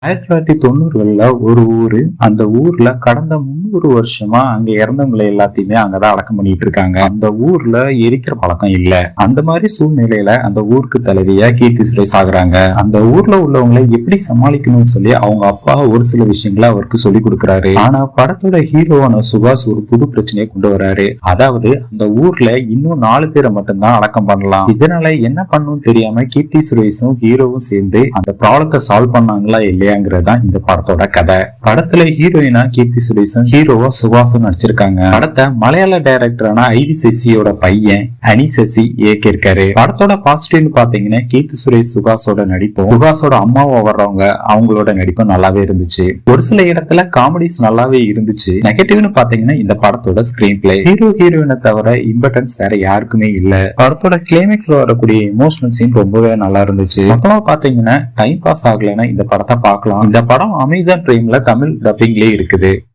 1990கள்ல ஒரு ஊரு, அந்த ஊர்ல கடந்த 300 வருஷமா அங்க இறந்தவங்களை எல்லாத்தையுமே அங்கதான் அடக்கம் பண்ணிட்டு இருக்காங்க. அந்த ஊர்ல எரிக்கிற பழக்கம் இல்ல. அந்த மாதிரி சூழ்நிலையில அந்த ஊருக்கு தலைவியா கீர்த்தி சுரேஷ் ஆகுறாங்க. அந்த ஊர்ல உள்ளவங்களை எப்படி சமாளிக்கணும்னு சொல்லி அவங்க அப்பா ஒரு சில விஷயங்களை அவருக்கு சொல்லி கொடுக்கறாரு. ஆனா படத்தோட ஹீரோவான சுபாஷ் ஒரு புது பிரச்சனையை கொண்டு வராரு. அதாவது அந்த ஊர்ல இன்னும் 4 பேரை மட்டும்தான் அடக்கம் பண்ணலாம். இதனால என்ன பண்ணணும் தெரியாம கீர்த்தி சுரேஷும் ஹீரோவும் சேர்ந்து அந்த ப்ராப்ளத்தை சால்வ் பண்ணாங்களா இல்லையா இந்த படத்தோட கதை. படத்துல ஹீரோயினா கீர்த்தி சுரேஷன், ஹீரோவா சுபாஷும் நடிச்சிருக்காங்க. படத்தை மலையாள டைரக்டரான ஐவி சசியோட பையன் அனி சசி இயக்கியிருக்காரு. படத்தோட பாசிட்டிவ்னு பாத்தீங்கன்னா கீர்த்தி சுரேஷ் சுபாஷோட நடிப்பும், சுபாஷோட அம்மாவா வர்றவங்க அவங்களோட நடிப்பும் நல்லாவே இருந்துச்சு. ஒரு சில இடத்துல காமெடிஸ் நல்லாவே இருந்துச்சு. நெகட்டிவ்னு பாத்தீங்கன்னா இந்த படத்தோட ஸ்கிரீன் பிளே, ஹீரோ ஹீரோயினை தவிர இம்பார்ட்டன்ஸ் வேற யாருக்குமே இல்ல. படத்தோட கிளைமேக்ஸ்ல வரக்கூடிய எமோஷனல் சீன் ரொம்பவே நல்லா இருந்துச்சு. மொத்தமா பாத்தீங்கன்னா டைம் பாஸ் ஆகலைன்னா இந்த படத்தை பார்க்கலாம். இந்த படம் அமேசான் பிரைம்ல தமிழ் டப்பிங்லயே இருக்குது.